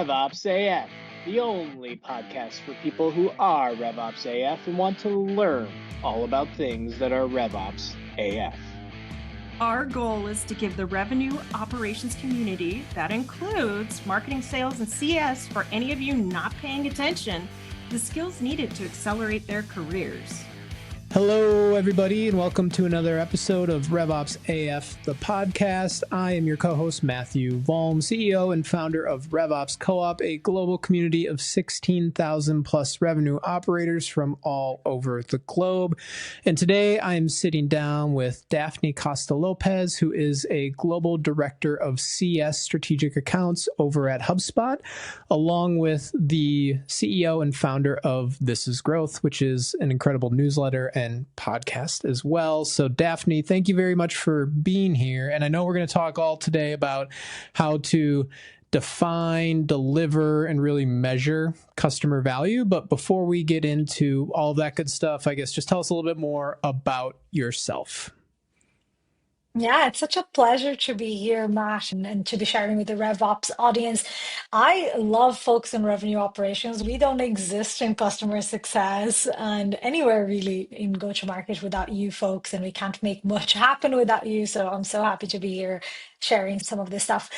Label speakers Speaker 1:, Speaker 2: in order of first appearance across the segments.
Speaker 1: RevOpsAF, the only podcast for people who are RevOpsAF and want to learn all about things that are RevOps AF.
Speaker 2: Our goal is to give the revenue operations community, that includes marketing, sales, and CS, for any of you not paying attention, the skills needed to accelerate their careers.
Speaker 3: Hello, everybody, and welcome to another episode of RevOps AF, the podcast. I am your co-host, Matthew Volm, CEO and founder of RevOps Co-op, a global community of 16,000 plus revenue operators from all over the globe. And today I am sitting down with Daphne Costa Lopes, who is a global director of CS strategic accounts over at HubSpot, along with the CEO and founder of This Is Growth, which is an incredible newsletter and podcast as well. So Daphne, thank you very much for being here. And I know we're going to talk all today about how to define, deliver, and really measure customer value. But before we get into all of that good stuff, I guess just tell us a little bit more about yourself.
Speaker 4: Yeah, it's such a pleasure to be here, Matt, and to be sharing with the RevOps audience. I love folks in revenue operations. We don't exist in customer success and anywhere really in go-to-market without you folks, and we can't make much happen without you. So I'm so happy to be here sharing some of this stuff.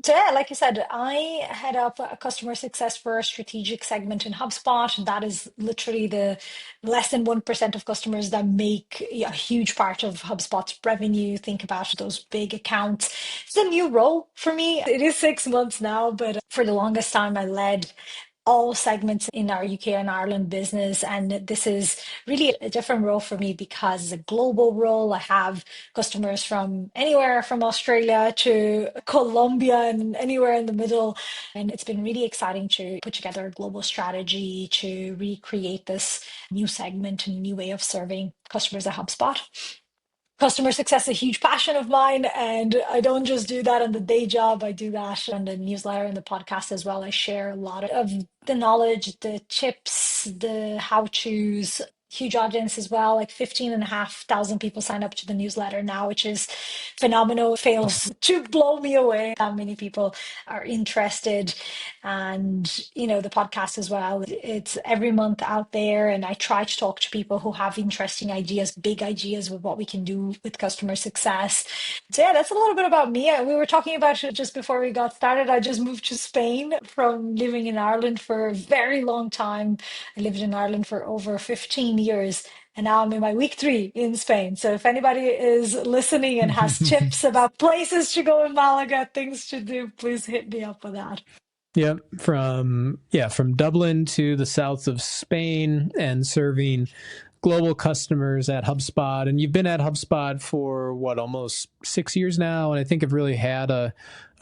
Speaker 4: So yeah, like you said, I head up a customer success for a strategic segment in HubSpot. That is literally the less than 1% of customers that make a huge part of HubSpot's revenue. Think about those big accounts. It's a new role for me. It is 6 months now, but for the longest time, I led all segments in our UK and Ireland business. And this is really a different role for me because it's a global role. I have customers from anywhere from Australia to Colombia and anywhere in the middle. And it's been really exciting to put together a global strategy to recreate this new segment and new way of serving customers at HubSpot. Customer success is a huge passion of mine, and I don't just do that on the day job. I do that on the newsletter and the podcast as well. I share a lot of the knowledge, the tips, the how-tos. Huge audience as well, like 15,500 people sign up to the newsletter now, which is phenomenal. Fails to blow me away how many people are interested. And, the podcast as well. It's every month out there, and I try to talk to people who have interesting ideas, big ideas with what we can do with customer success. So yeah, that's a little bit about me. We were talking about it just before we got started. I just moved to Spain from living in Ireland for a very long time. I lived in Ireland for over 15 years, and now I'm in my week 3 in Spain. So if anybody is listening and has tips about places to go in Malaga, things to do, please hit me up with that.
Speaker 3: Yep. From Dublin to the south of Spain and serving global customers at HubSpot. And you've been at HubSpot for almost 6 years now. And I think have really had a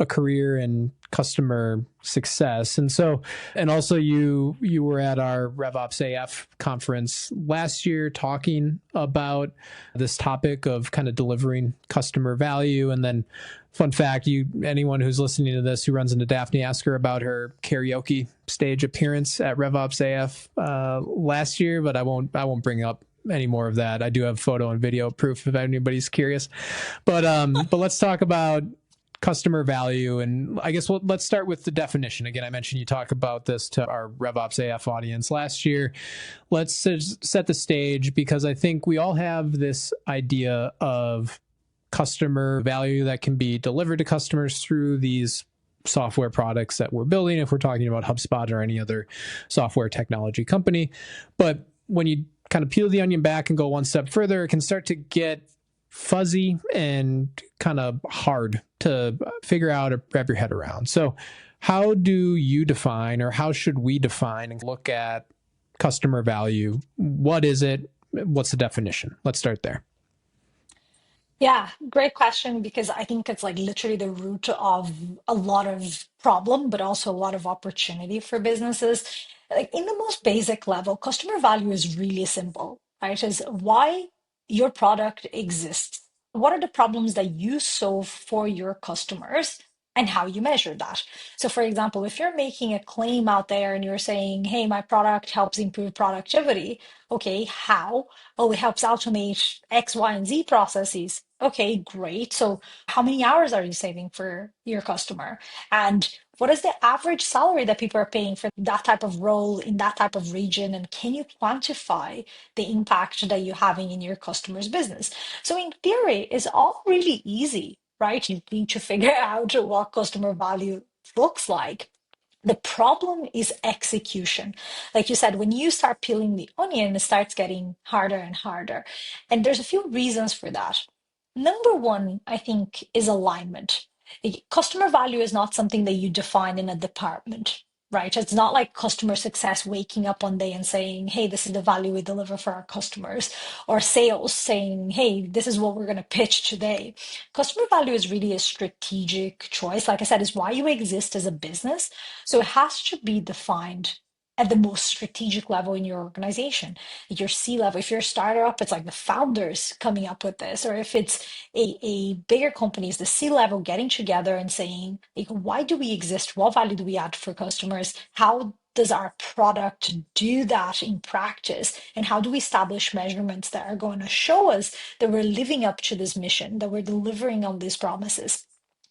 Speaker 3: career in customer success. And also you were at our RevOpsAF conference last year talking about this topic of kind of delivering customer value. And then fun fact, anyone who's listening to this who runs into Daphne, ask her about her karaoke stage appearance at RevOpsAF last year, but I won't bring up any more of that. I do have photo and video proof if anybody's curious. But let's talk about customer value. And I guess let's start with the definition. Again, I mentioned you talk about this to our RevOpsAF audience last year. Let's set the stage, because I think we all have this idea of customer value that can be delivered to customers through these software products that we're building, if we're talking about HubSpot or any other software technology company. But when you kind of peel the onion back and go one step further, it can start to get fuzzy and kind of hard to figure out or wrap your head around. So how do you define, or how should we define and look at customer value? What is it? What's the definition? Let's start there.
Speaker 4: Yeah, great question, because I think it's like literally the root of a lot of problem, but also a lot of opportunity for businesses. Like in the most basic level, customer value is really simple, right? Is why your product exists. What are the problems that you solve for your customers, and how you measure that? So for example, if you're making a claim out there and you're saying, hey, my product helps improve productivity. Okay, how? Oh, it helps automate X, Y, and Z processes. Okay, great. So how many hours are you saving for your customer? And What is the average salary that people are paying for that type of role in that type of region? And can you quantify the impact that you're having in your customer's business? So in theory, it's all really easy, right? You need to figure out what customer value looks like. The problem is execution. Like you said, when you start peeling the onion, it starts getting harder and harder. And there's a few reasons for that. Number one, I think, is alignment. Customer value is not something that you define in a department, right? It's not like customer success waking up one day and saying, hey, this is the value we deliver for our customers, or sales saying, hey, this is what we're going to pitch today. Customer value is really a strategic choice. Like I said, is why you exist as a business. So it has to be defined at the most strategic level in your organization, your C level. If you're a startup, it's like the founders coming up with this, or if it's a bigger company, it's the C level getting together and saying, like, why do we exist? What value do we add for customers? How does our product do that in practice? And how do we establish measurements that are going to show us that we're living up to this mission, that we're delivering on these promises?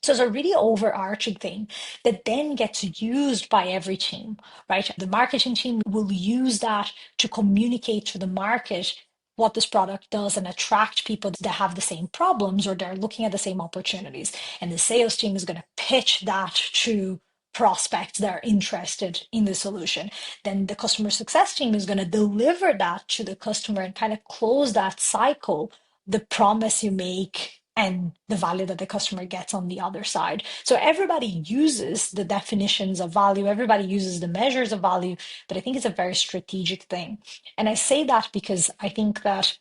Speaker 4: So it's a really overarching thing that then gets used by every team, right? The marketing team will use that to communicate to the market what this product does and attract people that have the same problems or they're looking at the same opportunities. And the sales team is going to pitch that to prospects that are interested in the solution. Then the customer success team is going to deliver that to the customer and kind of close that cycle, the promise you make and the value that the customer gets on the other side. So everybody uses the definitions of value, everybody uses the measures of value, but I think it's a very strategic thing. And I say that because I think that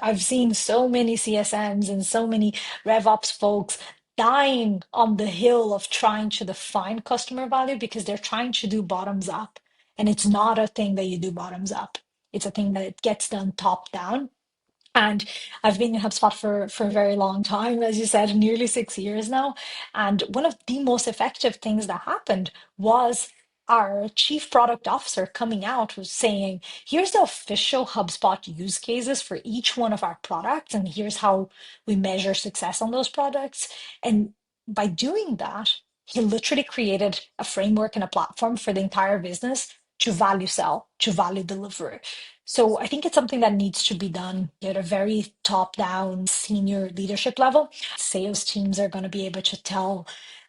Speaker 4: I've seen so many CSMs and so many RevOps folks dying on the hill of trying to define customer value because they're trying to do bottoms up. And it's not a thing that you do bottoms up. It's a thing that it gets done top down. And I've been in HubSpot for a very long time, as you said, nearly 6 years now. And one of the most effective things that happened was our chief product officer coming out was saying, here's the official HubSpot use cases for each one of our products, and here's how we measure success on those products. And by doing that, he literally created a framework and a platform for the entire business to value sell, to value deliver. So I think it's something that needs to be done at a very top-down senior leadership level. Sales teams are going to be able to tell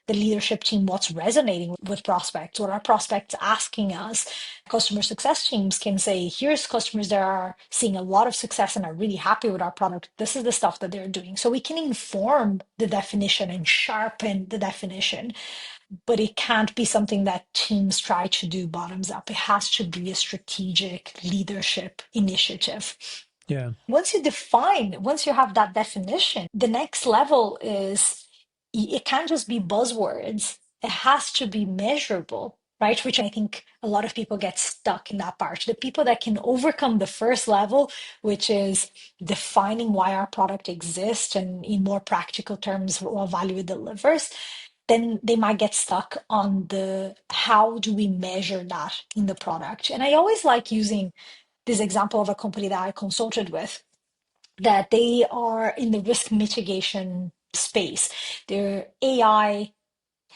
Speaker 4: the leadership team what's resonating with prospects, what are prospects asking us. Customer success teams can say, here's customers that are seeing a lot of success and are really happy with our product. This is the stuff that they're doing. So we can inform the definition and sharpen the definition, but it can't be something that teams try to do bottoms up. It has to be a strategic leadership initiative.
Speaker 3: Yeah.
Speaker 4: Once you have that definition, the next level is it can't just be buzzwords. It has to be measurable, right? Which I think a lot of people get stuck in that part. The people that can overcome the first level, which is defining why our product exists and in more practical terms, what value it delivers, then they might get stuck on the how do we measure that in the product. And I always like using this example of a company that I consulted with, that they are in the risk mitigation space. They're AI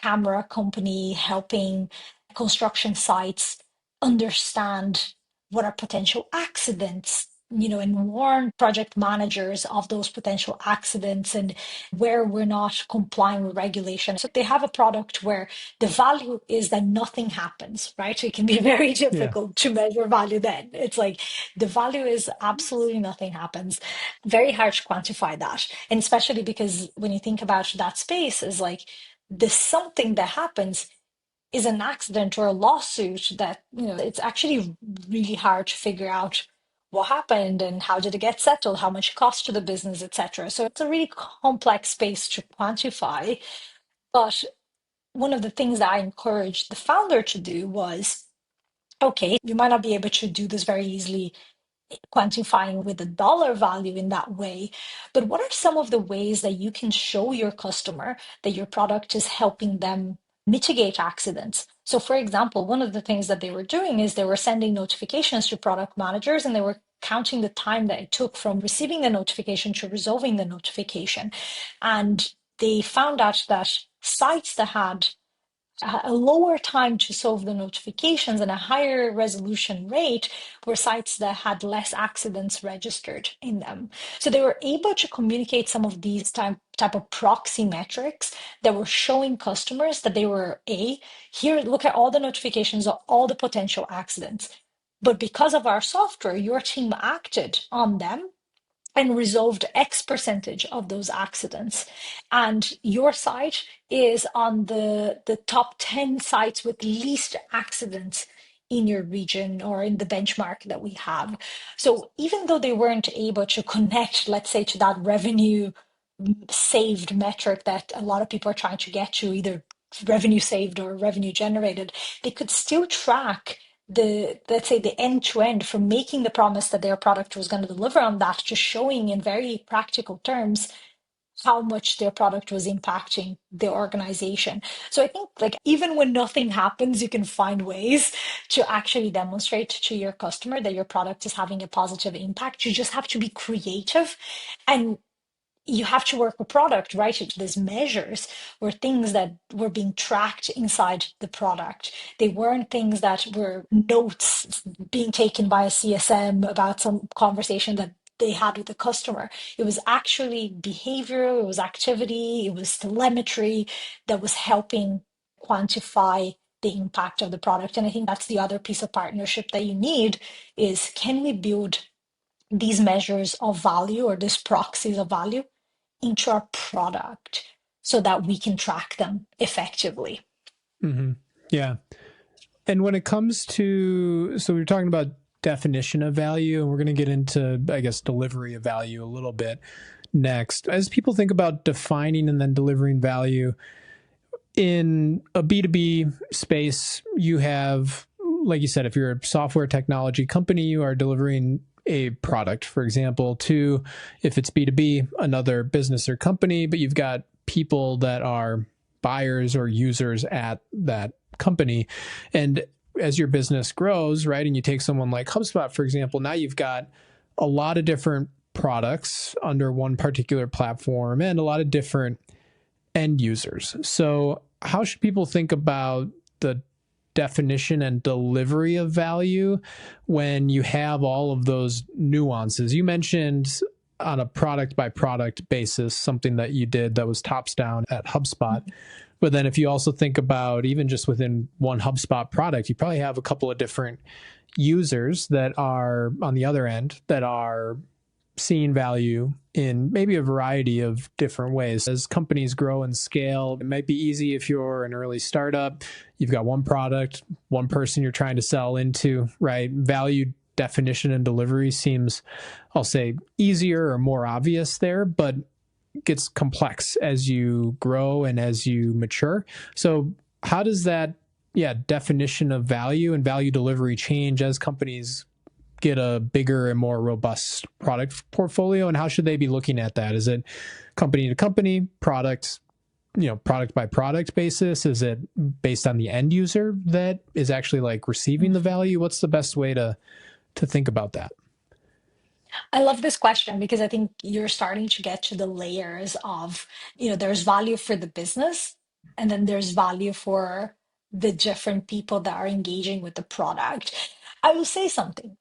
Speaker 4: camera company helping construction sites understand what are potential accidents, and warn project managers of those potential accidents and where we're not complying with regulation. So they have a product where the value is that nothing happens, right? So it can be very difficult to measure value then. It's like the value is absolutely nothing happens. Very hard to quantify that. And especially because when you think about that space is like the something that happens is an accident or a lawsuit that, it's actually really hard to figure out what happened and how did it get settled, how much it cost to the business, etc. So it's a really complex space to quantify. But one of the things that I encouraged the founder to do was, okay, you might not be able to do this very easily, quantifying with a dollar value in that way, but what are some of the ways that you can show your customer that your product is helping them mitigate accidents? So for example, one of the things that they were doing is they were sending notifications to product managers and they were counting the time that it took from receiving the notification to resolving the notification. And they found out that sites that had a lower time to solve the notifications and a higher resolution rate were sites that had less accidents registered in them. So they were able to communicate some of these type of proxy metrics that were showing customers that they were here, look at all the notifications of all the potential accidents. But because of our software, your team acted on them and resolved X percentage of those accidents. And your site is on the top 10 sites with least accidents in your region or in the benchmark that we have. So even though they weren't able to connect, let's say, to that revenue saved metric that a lot of people are trying to get to, either revenue saved or revenue generated, they could still track let's say the end to end, from making the promise that their product was going to deliver on that, to showing in very practical terms how much their product was impacting the organization. So I think, like, even when nothing happens, you can find ways to actually demonstrate to your customer that your product is having a positive impact. You just have to be creative, and you have to work with product, right? These measures were things that were being tracked inside the product. They weren't things that were notes being taken by a CSM about some conversation that they had with the customer. It was actually behavior, it was activity, it was telemetry that was helping quantify the impact of the product. And I think that's the other piece of partnership that you need is, can we build these measures of value or these proxies of value into our product so that we can track them effectively?
Speaker 3: Mm-hmm. Yeah. And when it comes to, so we were talking about definition of value, and we're going to get into, I guess, delivery of value a little bit next. As people think about defining and then delivering value in a B2B space, you have, like you said, if you're a software technology company, you are delivering a product, for example, to, if it's B2B, another business or company, but you've got people that are buyers or users at that company. And as your business grows, right, and you take someone like HubSpot, for example, now you've got a lot of different products under one particular platform and a lot of different end users. So how should people think about the definition and delivery of value when you have all of those nuances? You mentioned on a product by product basis, something that you did that was tops down at HubSpot. But then if you also think about even just within one HubSpot product, you probably have a couple of different users that are on the other end that are seeing value in maybe a variety of different ways. As companies grow and scale, it might be easy if you're an early startup, you've got one product, one person you're trying to sell into, right? Value definition and delivery seems, I'll say, easier or more obvious there, but it gets complex as you grow and as you mature. So how does that, definition of value and value delivery change as companies get a bigger and more robust product portfolio? And how should they be looking at that? Is it company to company, product by product basis? Is it based on the end user that is actually like receiving the value? What's the best way to think about that?
Speaker 4: I love this question because I think you're starting to get to the layers of, there's value for the business, and then there's value for the different people that are engaging with the product. I will say something.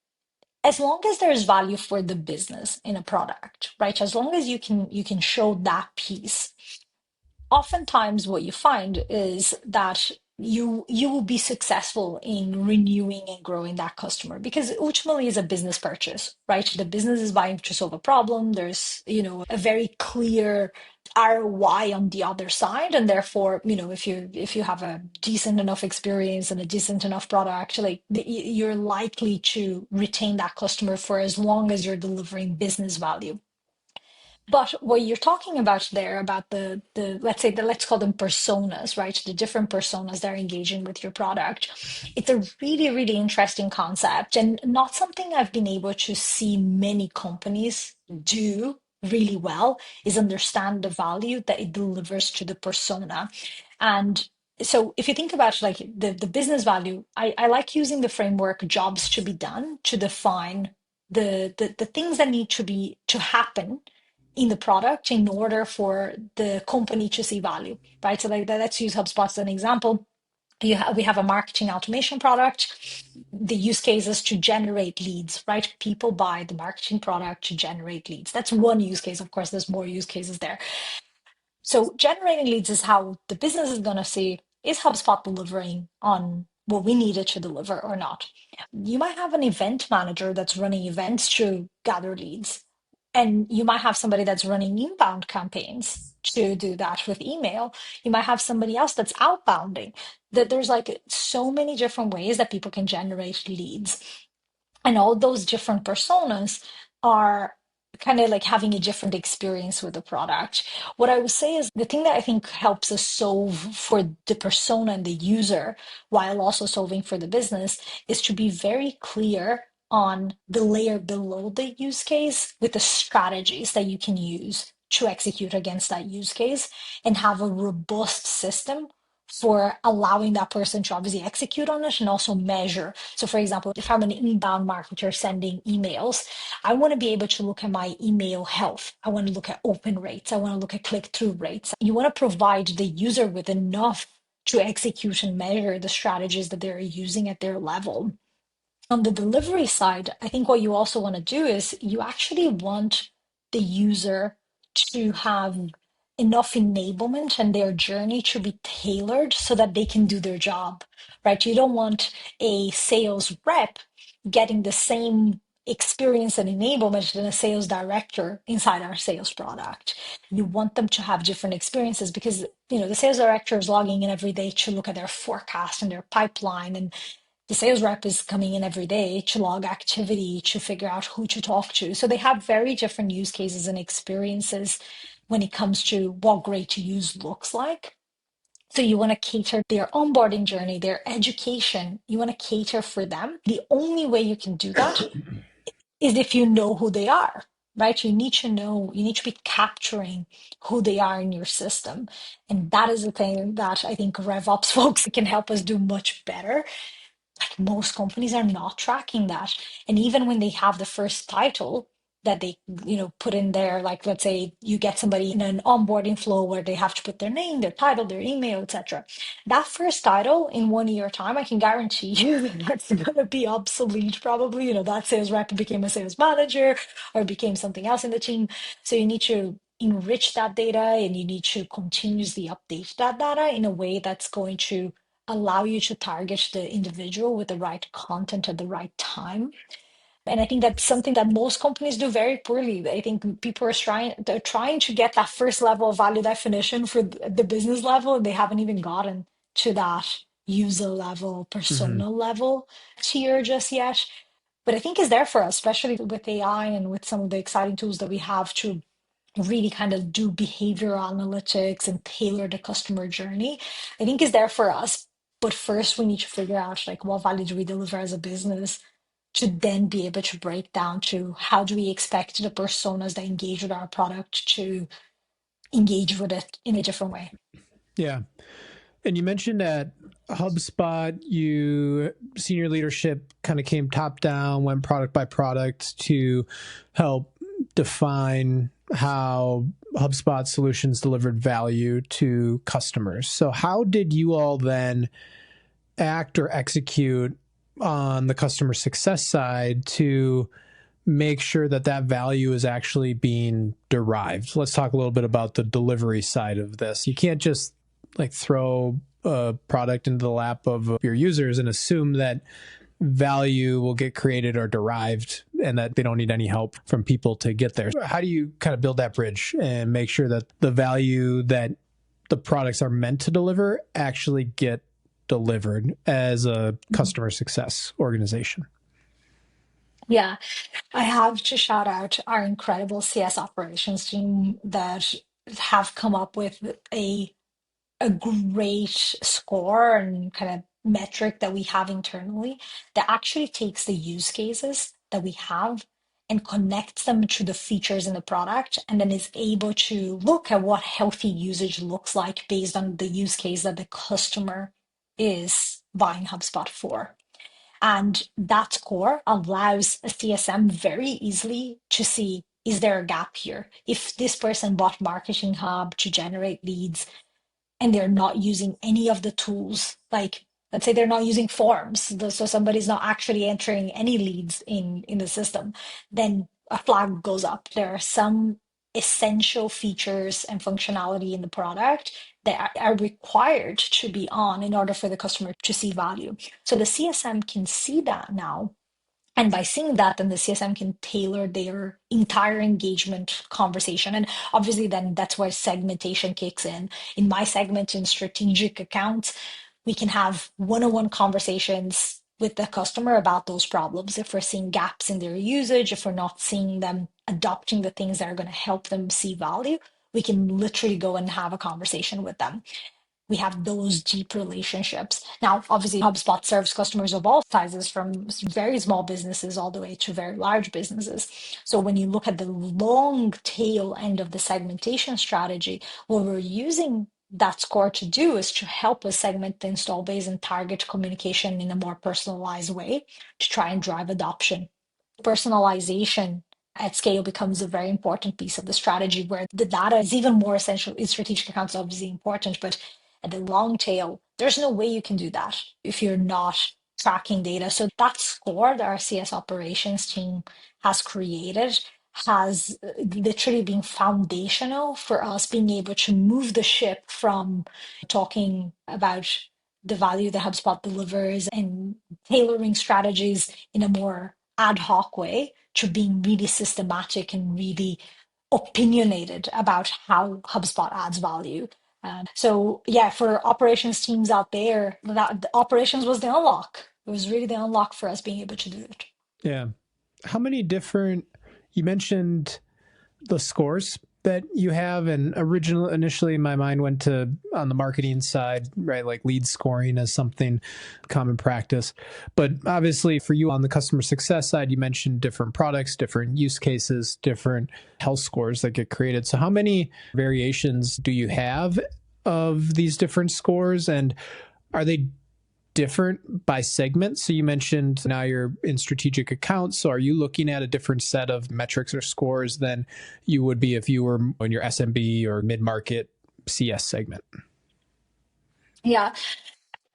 Speaker 4: As long as there's value for the business in a product, right? As long as you can show that piece, oftentimes what you find is that you will be successful in renewing and growing that customer, because ultimately it's a business purchase, right? The business is buying to solve a problem. There's a very clear ROI on the other side, and therefore, if you have a decent enough experience and a decent enough product, like you're likely to retain that customer for as long as you're delivering business value. But what you're talking about there, about the let's call them personas, right? The different personas that are engaging with your product. It's a really, really interesting concept, and not something I've been able to see many companies do really well, is understand the value that it delivers to the persona. And so if you think about like the business value, I like using the framework jobs to be done to define the things that need to happen in the product in order for the company to see value, right? So like let's use HubSpot as an example. We have a marketing automation product. The use case is to generate leads, right? People buy the marketing product to generate leads. That's one use case. Of course, there's more use cases there. So generating leads is how the business is going to see, is HubSpot delivering on what we needed to deliver or not? You might have an event manager that's running events to gather leads, and you might have somebody that's running inbound campaigns to do that with email. You might have somebody else that's outbounding. That there's like so many different ways that people can generate leads. And all those different personas are kind of like having a different experience with the product. What I would say is the thing that I think helps us solve for the persona and the user while also solving for the business is to be very clear on the layer below the use case with the strategies that you can use to execute against that use case and have a robust system for allowing that person to obviously execute on it and also measure. So, for example, if I'm an inbound marketer sending emails, I want to be able to look at my email health. I want to look at open rates. I want to look at click-through rates. You want to provide the user with enough to execute and measure the strategies that they're using at their level. On the delivery side, I think what you also want to do is you actually want the user to have enough enablement and their journey to be tailored so that they can do their job, right? You don't want a sales rep getting the same experience and enablement than a sales director inside our sales product. You want them to have different experiences because, the sales director is logging in every day to look at their forecast and their pipeline, and the sales rep is coming in every day to log activity, to figure out who to talk to. So they have very different use cases and experiences when it comes to what great to use looks like. So you want to cater their onboarding journey, their education. You want to cater for them. The only way you can do that is if you know who they are, right? You need to know, you need to be capturing who they are in your system. And that is the thing that I think RevOps folks can help us do much better. Like most companies are not tracking that. And even when they have the first title that they, put in there, like let's say you get somebody in an onboarding flow where they have to put their name, their title, their email, etc. That first title in 1 year time, I can guarantee you that that's going to be obsolete probably. That sales rep became a sales manager or became something else in the team. So you need to enrich that data and you need to continuously update that data in a way that's going to allow you to target the individual with the right content at the right time. And I think that's something that most companies do very poorly. I think people are they're trying to get that first level of value definition for the business level, and they haven't even gotten to that user level,
Speaker 3: Mm-hmm.
Speaker 4: persona level tier just yet. But I think it's there for us, especially with AI and with some of the exciting tools that we have to really kind of do behavioral analytics and tailor the customer journey. I think is there for us. But first we need to figure out like what value do we deliver as a business to then be able to break down to how do we expect the personas that engage with our product to engage with it in a different way.
Speaker 3: Yeah. And you mentioned at HubSpot, you senior leadership kind of came top down, went product by product to help define how HubSpot solutions delivered value to customers. So how did you all then act or execute on the customer success side to make sure that that value is actually being derived? Let's talk a little bit about the delivery side of this. You can't just like throw a product into the lap of your users and assume that value will get created or derived and that they don't need any help from people to get there. How do you kind of build that bridge and make sure that the value that the products are meant to deliver actually get delivered as a customer success organization?
Speaker 4: Yeah, I have to shout out our incredible CS operations team that have come up with a great score and kind of metric that we have internally that actually takes the use cases that we have and connects them to the features in the product, and then is able to look at what healthy usage looks like based on the use case that the customer is buying HubSpot for. And that score allows a CSM very easily to see, is there a gap here? If this person bought Marketing Hub to generate leads, and they're not using any of the tools, like let's say they're not using forms, so somebody's not actually entering any leads in the system, then a flag goes up. There are some essential features and functionality in the product that are required to be on in order for the customer to see value. So the CSM can see that now. And by seeing that, then the CSM can tailor their entire engagement conversation. And obviously, then that's where segmentation kicks in. In my segment in strategic accounts, we can have one-on-one conversations with the customer about those problems. If we're seeing gaps in their usage, if we're not seeing them adopting the things that are going to help them see value, we can literally go and have a conversation with them. We have those deep relationships. Now, obviously, HubSpot serves customers of all sizes, from very small businesses all the way to very large businesses. So when you look at the long tail end of the segmentation strategy, what we're using that score to do is to help us segment the install base and target communication in a more personalized way to try and drive adoption. Personalization at scale becomes a very important piece of the strategy, where the data is even more essential. In strategic accounts, obviously important, but at the long tail, there's no way you can do that if you're not tracking data. So that score that our CS operations team has created has literally been foundational for us being able to move the ship from talking about the value that HubSpot delivers and tailoring strategies in a more ad hoc way to being really systematic and really opinionated about how HubSpot adds value. So yeah, for operations teams out there, that the operations was the unlock. It was really the unlock for us being able to do it.
Speaker 3: Yeah. How many different, you mentioned the scores that you have, and initially my mind went to on the marketing side, right? Like lead scoring as something common practice. But obviously for you on the customer success side, you mentioned different products, different use cases, different health scores that get created. So how many variations do you have of these different scores, and are they different by segment? So you mentioned now you're in strategic accounts. So are you looking at a different set of metrics or scores than you would be if you were in your SMB or mid-market CS segment?
Speaker 4: Yeah.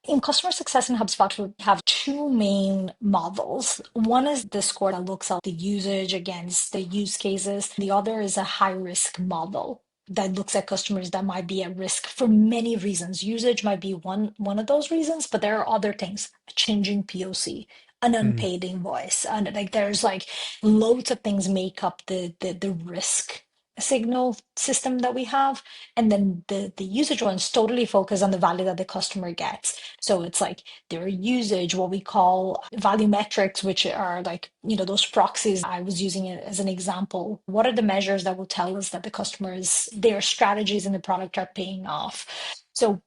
Speaker 4: In customer success in HubSpot, we have two main models. One is the score that looks at the usage against the use cases. The other is a high risk model that looks at customers that might be at risk for many reasons. Usage might be one of those reasons, but there are other things: a changing POC, an unpaid invoice, and like there's like loads of things make up the risk signal system that we have. And then the usage ones totally focus on the value that the customer gets. So it's like their usage, what we call value metrics, which are like, those proxies I was using it as an example. What are the measures that will tell us that the customers, their strategies in the product are paying off? So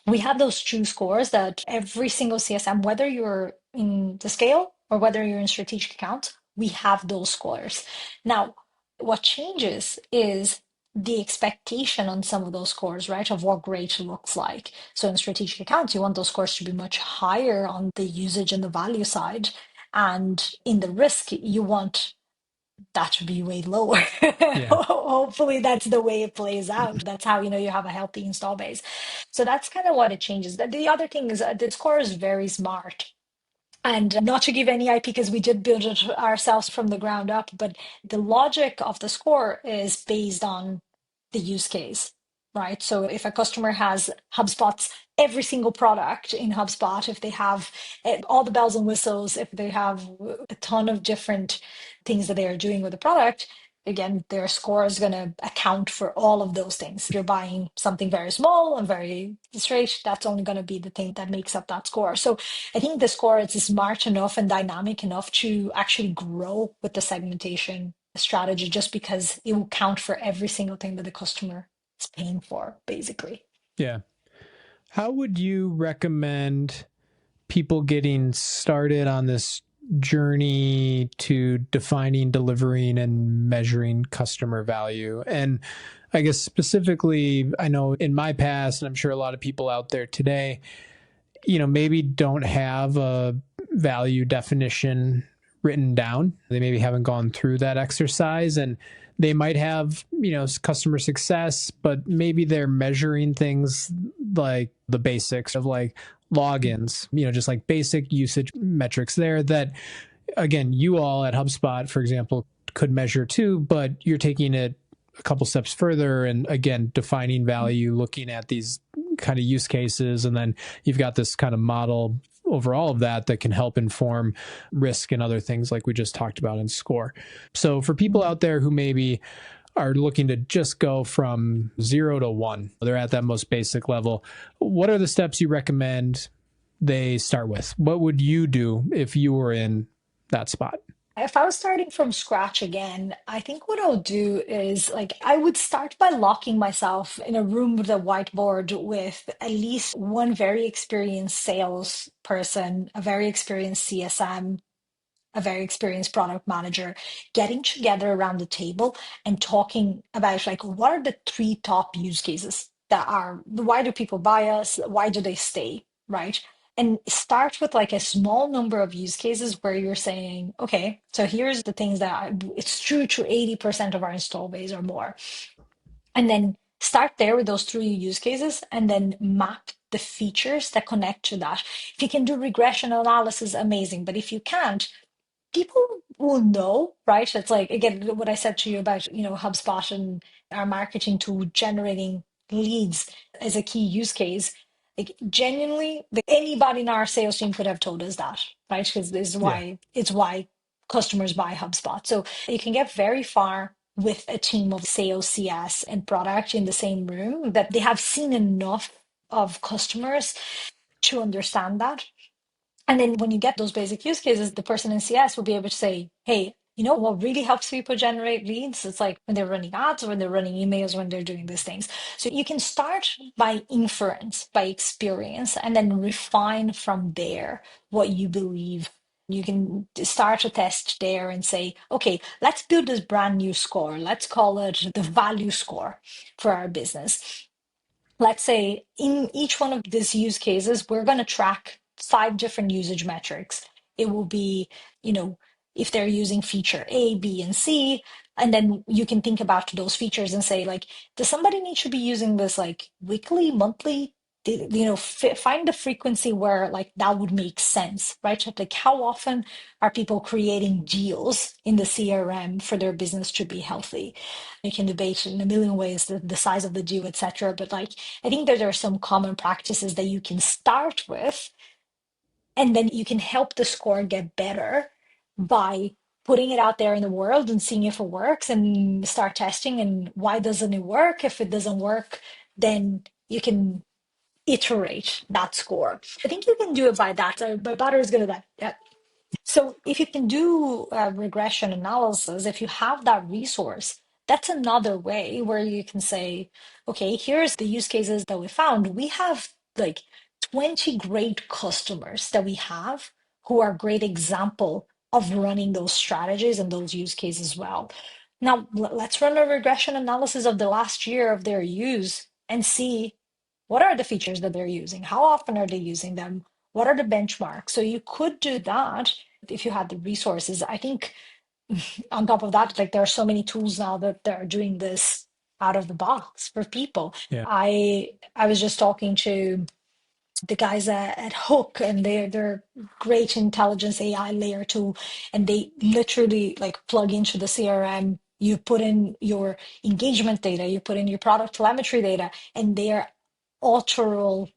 Speaker 4: we have those two scores that every single CSM, whether you're in the scale or whether you're in strategic accounts, we have those scores. Now, what changes is the expectation on some of those scores, right, of what great looks like. So in strategic accounts, you want those scores to be much higher on the usage and the value side. And in the risk, you want that to be way lower.
Speaker 3: Yeah.
Speaker 4: Hopefully that's the way it plays out. That's how you have a healthy install base. So that's kind of what it changes. The other thing is the score is very smart. And not to give any IP, because we did build it ourselves from the ground up, but the logic of the score is based on the use case, right? So if a customer has HubSpot's every single product in HubSpot, if they have all the bells and whistles, if they have a ton of different things that they are doing with the product, again, their score is going to account for all of those things. If you're buying something very small and very straight, that's only going to be the thing that makes up that score. So I think the score is smart enough and dynamic enough to actually grow with the segmentation strategy, just because it will count for every single thing that the customer is paying for, basically.
Speaker 3: Yeah. How would you recommend people getting started on this journey to defining, delivering, and measuring customer value? And I guess specifically, I know in my past, and I'm sure a lot of people out there today, maybe don't have a value definition written down. They maybe haven't gone through that exercise, and they might have, customer success, but maybe they're measuring things like the basics of like logins, just like basic usage metrics there that, again, you all at HubSpot, for example, could measure too, but you're taking it a couple steps further and, again, defining value, looking at these kind of use cases, and then you've got this kind of model over all of that can help inform risk and other things like we just talked about in SCORE. So for people out there who maybe are looking to just go from 0 to 1, they're at that most basic level, what are the steps you recommend they start with? What would you do if you were in that spot?
Speaker 4: If I was starting from scratch again, I think what I'll do is I would start by locking myself in a room with a whiteboard with at least one very experienced sales person, a very experienced CSM, a very experienced product manager, getting together around the table and talking about what are the 3 top use cases that are, why do people buy us? Why do they stay? Right? And start with a small number of use cases where you're saying, okay, so here's the things that it's true to 80% of our install base or more. And then start there with those 3 use cases and then map the features that connect to that. If you can do regression analysis, amazing. But if you can't, people will know, right? It's again, what I said to you about, HubSpot and our marketing tool generating leads as a key use case. Genuinely, anybody in our sales team could have told us that, right? Because this is why it's why customers buy HubSpot. So you can get very far with a team of sales, CS, and product in the same room that they have seen enough of customers to understand that. And then when you get those basic use cases, the person in CS will be able to say, hey, what really helps people generate leads? It's when they're running ads, when they're running emails, when they're doing these things. So you can start by inference, by experience, and then refine from there what you believe. You can start a test there and say, okay, let's build this brand new score. Let's call it the value score for our business. Let's say in each one of these use cases, we're going to track 5 different usage metrics. It will be, if they're using feature A, B, and C, and then you can think about those features and say, does somebody need to be using this weekly, monthly? Find the frequency where that would make sense, right? How often are people creating deals in the CRM for their business to be healthy? You can debate in a million ways the size of the deal, etc. But I think that there are some common practices that you can start with, and then you can help the score get better by putting it out there in the world and seeing if it works and start testing. And why doesn't it work? If it doesn't work, then you can iterate that score. I think you can do it by that. My daughter is good at that. Yeah. So if you can do regression analysis, if you have that resource, that's another way where you can say, okay, here's the use cases that we found. We have 20 great customers that we have who are a great example of running those strategies and those use cases well. Now, let's run a regression analysis of the last year of their use and see what are the features that they're using? How often are they using them? What are the benchmarks? So you could do that if you had the resources. I think on top of that, there are so many tools now that they're doing this out of the box for people.
Speaker 3: Yeah.
Speaker 4: I was just talking to the guys at Hook, and they're great intelligence AI layer tool, and they literally plug into the CRM. You put in your engagement data, you put in your product telemetry data, and their auto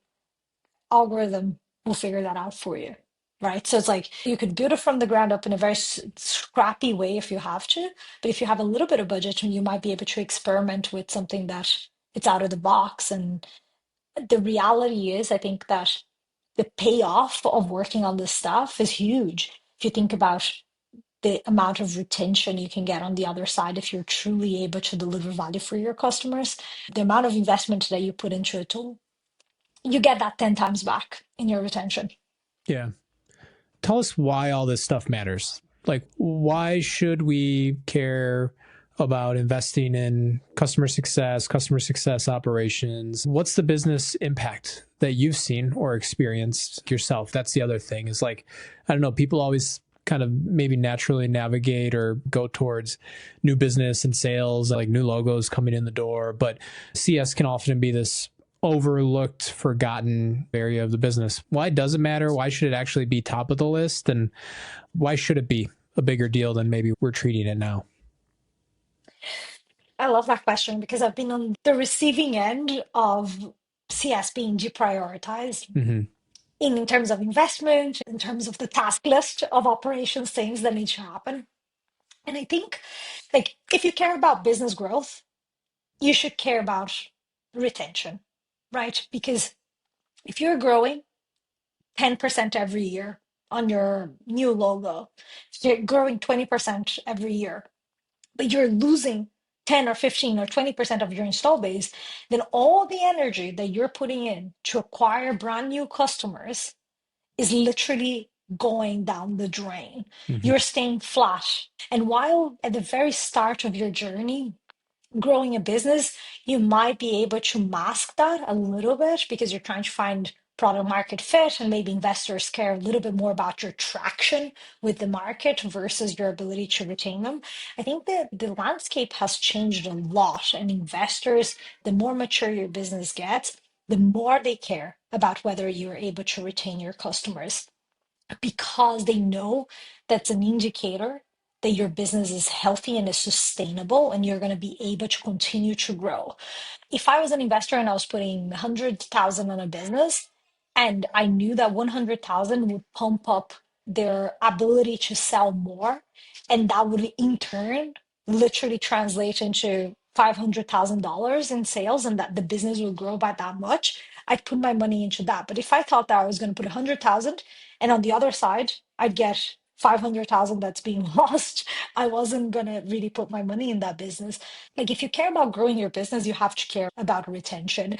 Speaker 4: algorithm will figure that out for you, right? So it's you could build it from the ground up in a very scrappy way if you have to, but if you have a little bit of budget, you might be able to experiment with something that it's out of the box. And the reality is, I think that the payoff of working on this stuff is huge. If you think about the amount of retention you can get on the other side, if you're truly able to deliver value for your customers, the amount of investment that you put into a tool, you get that 10 times back in your retention.
Speaker 3: Yeah. Tell us why all this stuff matters. Why should we care about investing in customer success operations? What's the business impact that you've seen or experienced yourself? That's the other thing is I don't know, people always kind of maybe naturally navigate or go towards new business and sales, like new logos coming in the door. But CS can often be this overlooked, forgotten area of the business. Why does it matter? Why should it actually be top of the list? And why should it be a bigger deal than maybe we're treating it now?
Speaker 4: I love that question because I've been on the receiving end of CS being deprioritized
Speaker 3: Mm-hmm.
Speaker 4: in terms of investment, in terms of the task list of operations, things that need to happen. And I think, like, if you care about business growth, you should care about retention, right? Because if you're growing 10% every year on your new logo, if you're growing 20% every year, but you're losing 10 or 15 or 20% of your install base, then all the energy that you're putting in to acquire brand new customers is literally going down the drain.
Speaker 3: Mm-hmm.
Speaker 4: You're staying flat. And while at the very start of your journey, growing a business, you might be able to mask that a little bit because you're trying to find product market fit, and maybe investors care a little bit more about your traction with the market versus your ability to retain them. I think that the landscape has changed a lot, and investors, the more mature your business gets, the more they care about whether you're able to retain your customers, because they know that's an indicator that your business is healthy and is sustainable and you're going to be able to continue to grow. If I was an investor and I was putting 100,000 on a business and I knew that 100,000 would pump up their ability to sell more, and that would in turn literally translate into $500,000 in sales, and that the business will grow by that much, I'd put my money into that. But if I thought that I was going to put 100,000 and on the other side, I'd get 500,000 that's being lost, I wasn't going to really put my money in that business. Like, if you care about growing your business, you have to care about retention.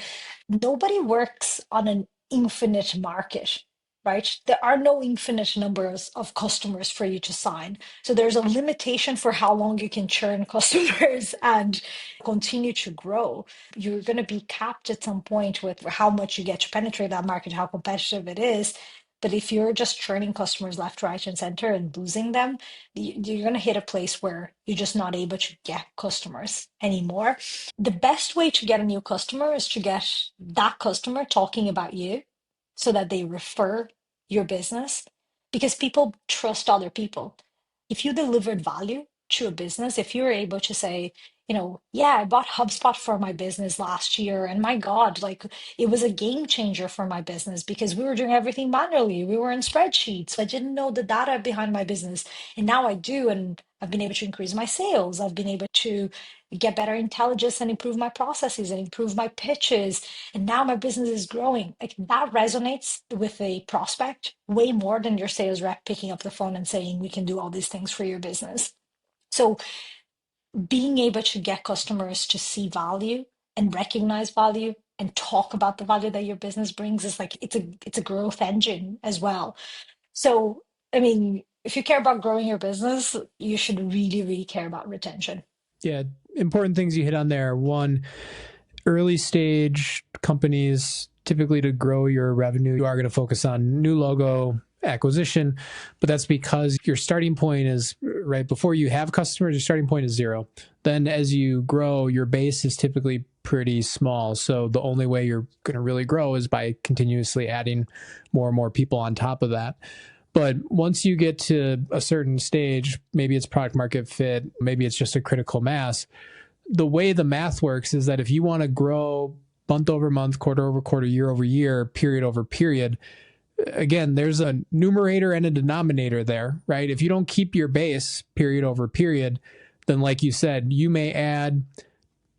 Speaker 4: Nobody works on an infinite market, right? There are no infinite numbers of customers for you to sign. So there's a limitation for how long you can churn customers and continue to grow. You're going to be capped at some point with how much you get to penetrate that market, how competitive it is. But if you're just churning customers left, right, and center and losing them, you're going to hit a place where you're just not able to get customers anymore. The best way to get a new customer is to get that customer talking about you so that they refer your business, because people trust other people. If you delivered value to a business, if you're able to say, yeah, I bought HubSpot for my business last year, and my God, like, it was a game changer for my business because we were doing everything manually. We were in spreadsheets. I didn't know the data behind my business, and now I do, and I've been able to increase my sales. I've been able to get better intelligence and improve my processes and improve my pitches. And now my business is growing. Like, that resonates with a prospect way more than your sales rep picking up the phone and saying, we can do all these things for your business. So being able to get customers to see value and recognize value and talk about the value that your business brings is like, it's a growth engine as well. So, I mean, if you care about growing your business, you should really, really care about retention.
Speaker 3: Yeah, important things you hit on there. One, early stage companies, typically to grow your revenue, you are going to focus on new logo acquisition, but that's because your starting point is right before you have customers, your starting point is 0. Then as you grow, your base is typically pretty small. So the only way you're going to really grow is by continuously adding more and more people on top of that. But once you get to a certain stage, maybe it's product market fit, maybe it's just a critical mass. The way the math works is that if you want to grow month over month, quarter over quarter, year over year, period over period, again, there's a numerator and a denominator there, right? If you don't keep your base period over period, then like you said, you may add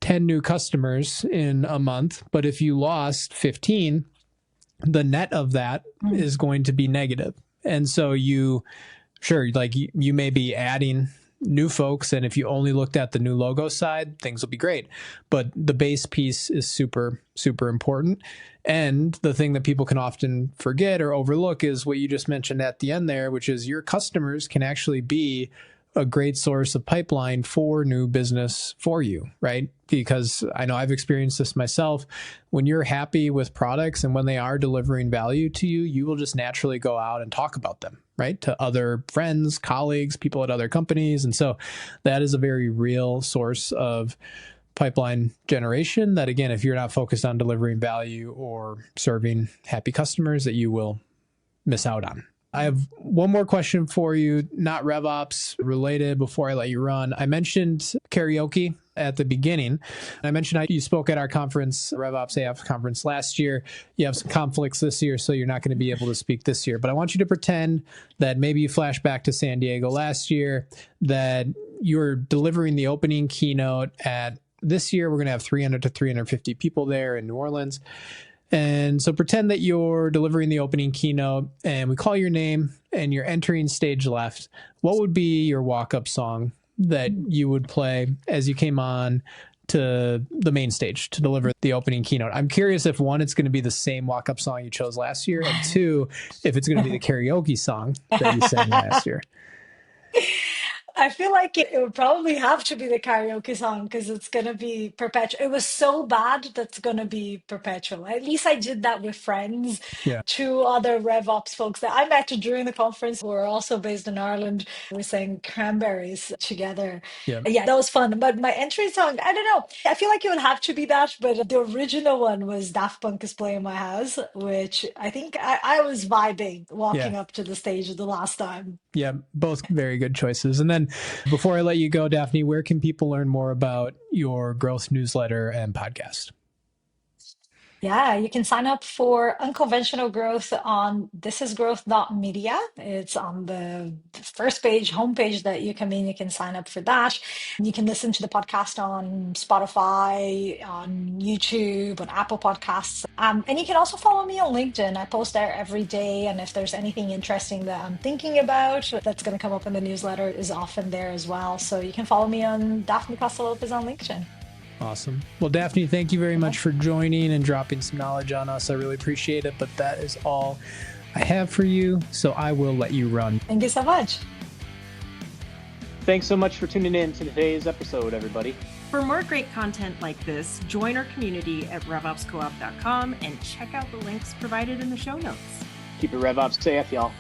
Speaker 3: 10 new customers in a month, but if you lost 15, the net of that is going to be negative. And so you may be adding new folks, and if you only looked at the new logo side, things will be great. But the base piece is super, super important. And the thing that people can often forget or overlook is what you just mentioned at the end there, which is your customers can actually be a great source of pipeline for new business for you, right? Because I know I've experienced this myself. When you're happy with products and when they are delivering value to you, you will just naturally go out and talk about them, right? To other friends, colleagues, people at other companies. And so that is a very real source of pipeline generation that, again, if you're not focused on delivering value or serving happy customers, that you will miss out on. I have one more question for you, not RevOps related, before I let you run. I mentioned karaoke at the beginning. I mentioned you spoke at our conference, RevOpsAF conference last year. You have some conflicts this year, so you're not going to be able to speak this year. But I want you to pretend that maybe you flash back to San Diego last year, that you're delivering the opening keynote at this year. We're going to have 300 to 350 people there in New Orleans. And so pretend that you're delivering the opening keynote and we call your name and you're entering stage left. What would be your walk-up song that you would play as you came on to the main stage to deliver the opening keynote? I'm curious if, one, it's going to be the same walk-up song you chose last year, and two, if it's going to be the karaoke song that you sang last year.
Speaker 4: I feel like it would probably have to be the karaoke song because it's going to be perpetual. It was so bad that's going to be perpetual. At least I did that with friends.
Speaker 3: Yeah.
Speaker 4: Two other RevOps folks that I met during the conference who are also based in Ireland. We sang Cranberries together.
Speaker 3: Yeah.
Speaker 4: Yeah, that was fun. But my entry song, I don't know. I feel like it would have to be that. But the original one was Daft Punk is Playing My House, which I think I was vibing walking up to the stage the last time.
Speaker 3: Yeah, both very good choices. And then before I let you go, Daphne, where can people learn more about your growth newsletter and podcast?
Speaker 4: Yeah, you can sign up for Unconventional Growth on thisisgrowth.media. It's on the first page, homepage that you can sign up for that. You can listen to the podcast on Spotify, on YouTube, on Apple Podcasts. And you can also follow me on LinkedIn. I post there every day. And if there's anything interesting that I'm thinking about that's going to come up in the newsletter, is often there as well. So you can follow me on Daphne Costa Lopes on LinkedIn.
Speaker 3: Awesome. Well, Daphne, thank you very much for joining and dropping some knowledge on us. I really appreciate it, but that is all I have for you, so I will let you run.
Speaker 4: Thank you so much.
Speaker 1: Thanks so much for tuning in to today's episode, everybody.
Speaker 2: For more great content like this, join our community at RevOpsCoop.com and check out the links provided in the show notes.
Speaker 1: Keep it RevOpsAF, y'all.